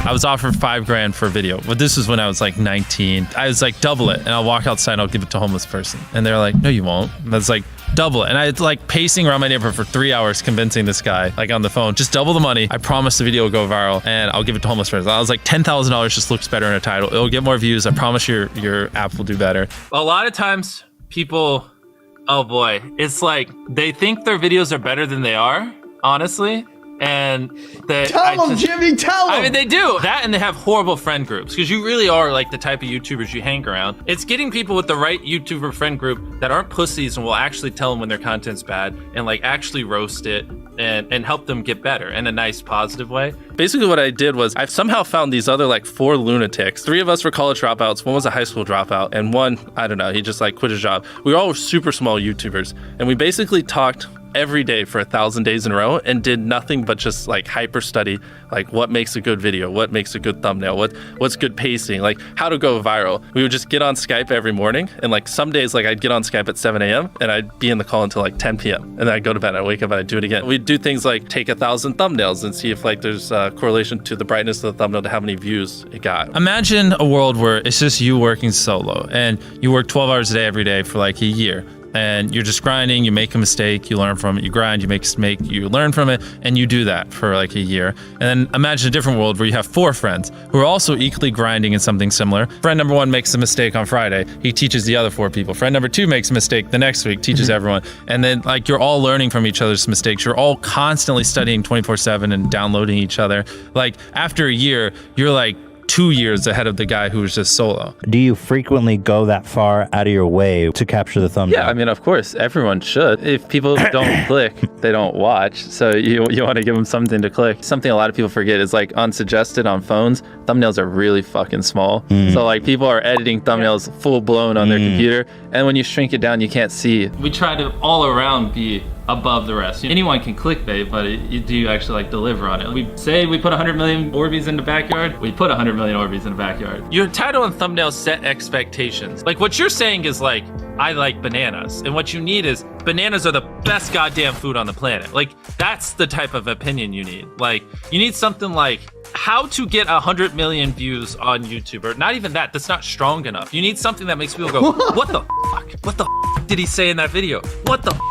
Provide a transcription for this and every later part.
I was offered $5,000 for a video, but this was when I was like 19. I was like, double it, and I'll walk outside and I'll give it to a homeless person. And they're like, no, you won't. And I was like, double it. And I was like pacing around my neighborhood for 3 hours convincing this guy, like on the phone, just double the money. I promise the video will go viral and I'll give it to homeless person. I was like, $10,000 just looks better in a title. It'll get more views. I promise your app will do better. A lot of times people, oh boy, it's like they think their videos are better than they are, honestly. And that tell them, Jimmy, tell them. I mean, they do that, and they have horrible friend groups because you really are like the type of YouTubers you hang around. It's getting people with the right YouTuber friend group that aren't pussies and will actually tell them when their content's bad and like actually roast it and help them get better in a nice, positive way. Basically what I did was I've somehow found these other like 4 lunatics. 3 of us were college dropouts. One was a high school dropout, and one, I don't know, he just like quit his job. We were all super small YouTubers, and we basically talked every day for 1,000 days in a row and did nothing but just like hyper study, like what makes a good video, what makes a good thumbnail, what's good pacing, like how to go viral. We would just get on Skype every morning, and like some days like I'd get on Skype at 7 a.m. and I'd be in the call until like 10 p.m. and then I'd go to bed, I'd wake up and I'd do it again. We'd do things like take 1,000 thumbnails and see if like there's a correlation to the brightness of the thumbnail to how many views it got. Imagine a world where it's just you working solo and you work 12 hours a day every day for like a year. And you're just grinding, you make a mistake, you learn from it, you grind, you make a mistake, you learn from it, and you do that for like a year. And then imagine a different world where you have 4 friends who are also equally grinding in something similar. Friend number 1 makes a mistake on Friday, he teaches the other 4 people. Friend number 2 makes a mistake the next week, teaches everyone. And then like you're all learning from each other's mistakes. You're all constantly studying 24/7 and downloading each other. Like after a year, you're like 2 years ahead of the guy who was just solo. Do you frequently go that far out of your way to capture the thumbnail? Yeah, I mean, of course, everyone should. If people don't click, they don't watch. So you want to give them something to click. Something a lot of people forget is like unsuggested on phones, thumbnails are really fucking small. So like people are editing thumbnails full blown on their computer. And when you shrink it down, you can't see. We try to all around be above the rest. Anyone can clickbait, but do you actually like deliver on it? We say we put 100 million Orbeez in the backyard, we put 100 million Orbeez in the backyard. Your title and thumbnail set expectations. Like what you're saying is like, I like bananas. And what you need is bananas are the best goddamn food on the planet. Like that's the type of opinion you need. Like you need something like how to get 100 million views on YouTube, or not even that, that's not strong enough. You need something that makes people go, what the fuck? What the fuck did he say in that video? What the fuck?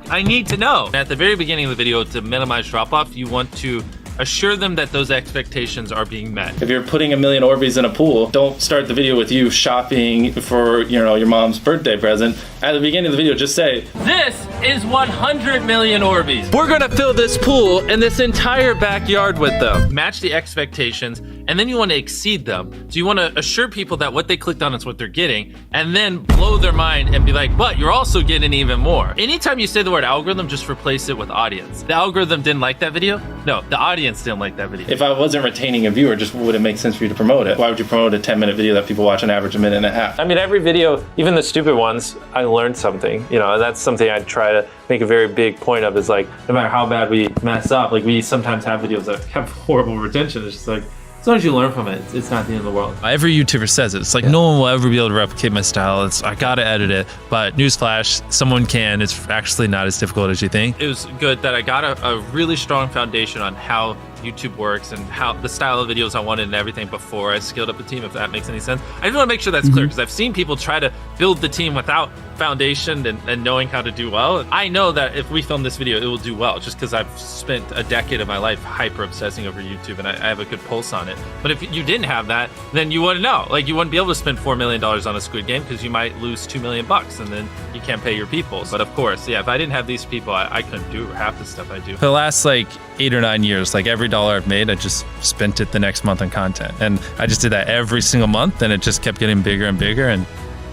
I need to know. At the very beginning of the video, to minimize drop-off, you want to assure them that those expectations are being met. If you're putting 1 million Orbeez in a pool, don't start the video with you shopping for, you know, your mom's birthday present. At the beginning of the video, just say, this is 100 million Orbeez. We're gonna fill this pool and this entire backyard with them. Match the expectations, and then you want to exceed them. So you want to assure people that what they clicked on is what they're getting, and then blow their mind and be like, but you're also getting even more. Anytime you say the word algorithm, just replace it with audience. The algorithm didn't like that video? No, the audience didn't like that video. If I wasn't retaining a viewer, just would it make sense for you to promote it? Why would you promote a 10-minute video that people watch on average a minute and a half? I mean, every video, even the stupid ones, I learned something, you know, and that's something I try to make a very big point of, is like, no matter how bad we mess up, like we sometimes have videos that have horrible retention. It's just like, as long as you learn from it, it's not the end of the world. Every YouTuber says it. It's like, no one will ever be able to replicate my style. I gotta edit it. But newsflash, someone can. It's actually not as difficult as you think. It was good that I got a really strong foundation on how YouTube works and how the style of videos I wanted and everything before I scaled up the team, if that makes any sense. I just want to make sure that's clear, because I've seen people try to build the team without foundation and knowing how to do well. I know that if we film this video, it will do well, just because I've spent a decade of my life hyper obsessing over YouTube and I have a good pulse on it. But if you didn't have that, then you wouldn't know. Like you wouldn't be able to spend $4 million on a Squid Game, because you might lose $2 million and then you can't pay your people. But of course, yeah, if I didn't have these people, I couldn't do half the stuff I do. For the last like 8 or 9 years, like every dollar I've made, I just spent it the next month on content. And I just did that every single month, and it just kept getting bigger and bigger, and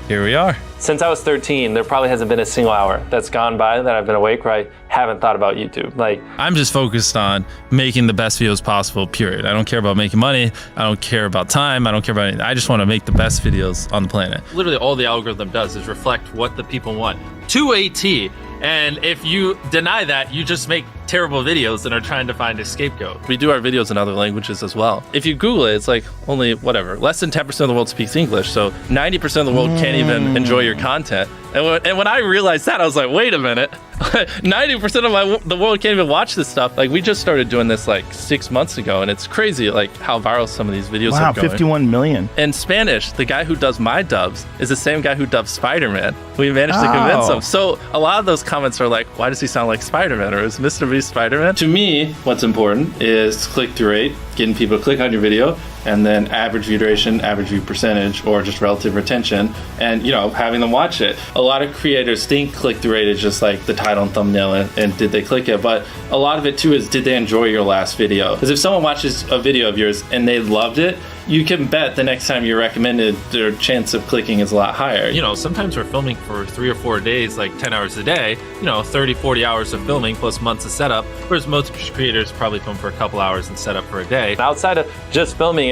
here we are. Since I was 13, there probably hasn't been a single hour that's gone by that I've been awake where I haven't thought about YouTube. Like, I'm just focused on making the best videos possible, period. I don't care about making money. I don't care about time. I don't care about anything. I just want to make the best videos on the planet. Literally all the algorithm does is reflect what the people want to a T. And if you deny that, you just make terrible videos and are trying to find a scapegoat. We do our videos in other languages as well. If you Google it, it's like only, whatever, less than 10% of the world speaks English. So 90% of the world can't even enjoy your your content. And when I realized that, I was like, wait a minute. 90% of the world can't even watch this stuff. Like, we just started doing this like 6 months ago, and it's crazy like how viral some of these videos are going. 51 million. In Spanish, the guy who does my dubs is the same guy who dubs Spider-Man. We managed to convince him. So a lot of those comments are like, why does he sound like Spider-Man? Or is MrBeast Spider-Man? To me, what's important is click-through rate, getting people to click on your video, and then average view duration, average view percentage, or just relative retention, and having them watch it. A lot of creators think click-through rate is just like the title and thumbnail and did they click it, but a lot of it too is, did they enjoy your last video? Because if someone watches a video of yours and they loved it, you can bet the next time you're recommended, their chance of clicking is a lot higher. Sometimes we're filming for 3 or 4 days, like 10 hours a day, 30, 40 hours of filming plus months of setup, whereas most creators probably film for a couple hours and set up for a day. Outside of just filming,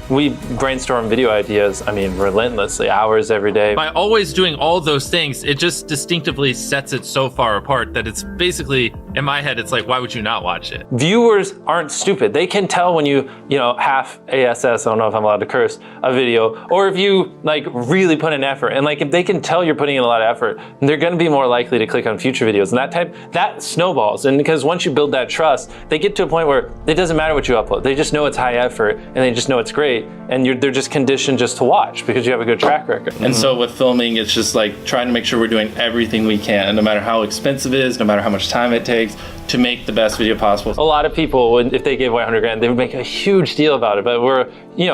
we brainstorm video ideas, relentlessly, hours every day. By always doing all those things, it just distinctively sets it so far apart that it's basically, in my head, it's like, why would you not watch it? Viewers aren't stupid. They can tell when you half ASS, I don't know if I'm allowed to curse, a video, or if you really put in effort. And if they can tell you're putting in a lot of effort, they're gonna be more likely to click on future videos. And that snowballs. And because once you build that trust, they get to a point where it doesn't matter what you upload. They just know it's high effort and they just know it's great. And they're just conditioned just to watch because you have a good track record. And so with filming, it's just trying to make sure we're doing everything we can, no matter how expensive it is, no matter how much time it takes, to make the best video possible. A lot of people, if they gave away 100 grand, they would make a huge deal about it. But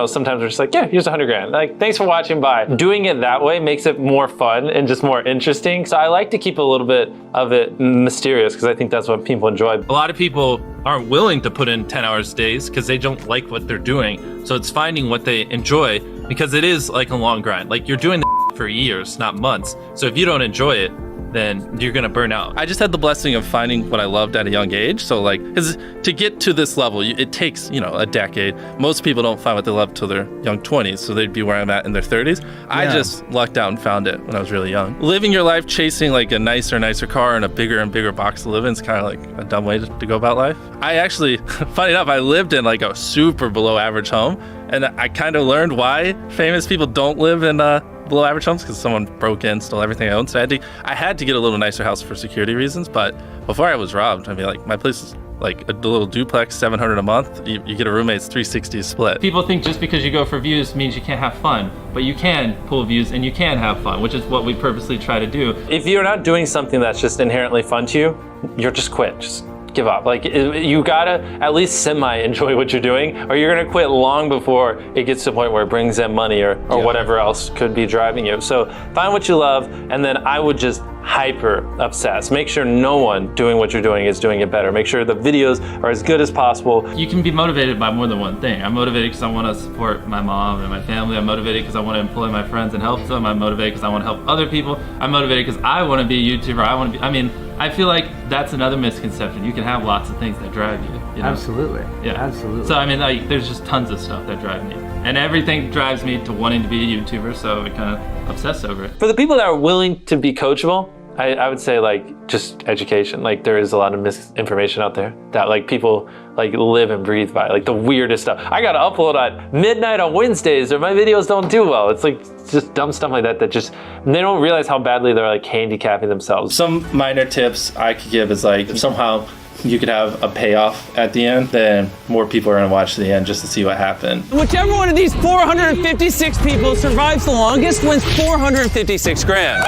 sometimes we're just like, yeah, here's 100 grand. Thanks for watching, bye. Doing it that way makes it more fun and just more interesting. So I like to keep a little bit of it mysterious because I think that's what people enjoy. A lot of people aren't willing to put in 10 hours days because they don't like what they're doing. So it's finding what they enjoy, because it is like a long grind. You're doing for years, not months. So if you don't enjoy it, then you're gonna burn out. I just had the blessing of finding what I loved at a young age. So because to get to this level, it takes, a decade. Most people don't find what they love till their young 20s. So they'd be where I'm at in their 30s. Yeah. I just lucked out and found it when I was really young. Living your life chasing a nicer car and a bigger and bigger box to live in is kind of a dumb way to go about life. I actually, funny enough, I lived in a super below average home. And I kind of learned why famous people don't live in below average homes, because someone broke in, stole everything I owned. So I had to get a little nicer house for security reasons. But before I was robbed, my place is a little duplex, $700 a month. You get a roommate's $360 split. People think just because you go for views means you can't have fun, but you can pull views and you can have fun, which is what we purposely try to do. If you're not doing something that's just inherently fun to you, you're just quit. Just give up. You gotta at least semi-enjoy what you're doing, or you're gonna quit long before it gets to the point where it brings in money or whatever else could be driving you. So find what you love, and then I would just hyper obsess. Make sure no one doing what you're doing is doing it better. Make sure the videos are as good as possible. You can be motivated by more than one thing. I'm motivated because I want to support my mom and my family. I'm motivated because I want to employ my friends and help them. I'm motivated because I want to help other people. I'm motivated because I want to be a YouTuber. I feel like that's another misconception. You can have lots of things that drive you. Absolutely. Yeah. Absolutely. So there's just tons of stuff that drive me. And everything drives me to wanting to be a YouTuber, so I kind of obsess over it. For the people that are willing to be coachable, I would say just education. There is a lot of misinformation out there that people live and breathe by, the weirdest stuff. I gotta upload at midnight on Wednesdays or my videos don't do well. It's just dumb stuff like that they don't realize how badly they're handicapping themselves. Some minor tips I could give is if somehow you could have a payoff at the end, then more people are gonna watch to the end just to see what happened. Whichever one of these 456 people survives the longest wins 456 grand.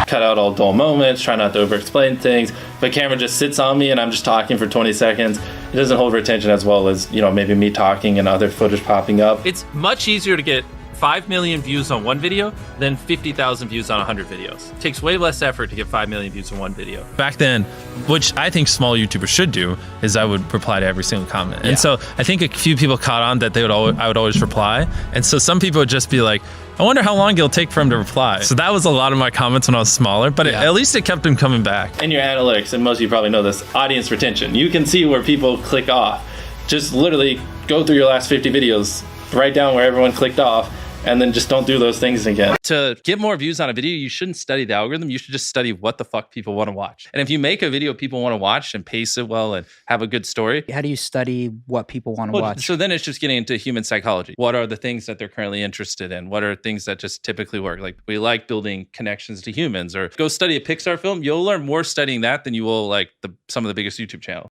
Cut out all dull moments, try not to over-explain things. If a camera just sits on me and I'm just talking for 20 seconds, it doesn't hold retention as well as, maybe me talking and other footage popping up. It's much easier to get 5 million views on one video than 50,000 views on 100 videos. It takes way less effort to get 5 million views on one video. Back then, which I think small YouTubers should do, is I would reply to every single comment. Yeah. And so I think a few people caught on that I would always reply. And so some people would just be like, I wonder how long it'll take for him to reply. So that was a lot of my comments when I was smaller, but at least it kept him coming back. In your analytics, and most of you probably know this, audience retention. You can see where people click off. Just literally go through your last 50 videos, write down where everyone clicked off, and then just don't do those things again. To get more views on a video, you shouldn't study the algorithm. You should just study what the fuck people want to watch. And if you make a video people want to watch and pace it well and have a good story. How do you study what people want to watch? So then it's just getting into human psychology. What are the things that they're currently interested in? What are things that just typically work? Like we like building connections to humans, or go study a Pixar film. You'll learn more studying that than you will like some of the biggest YouTube channels.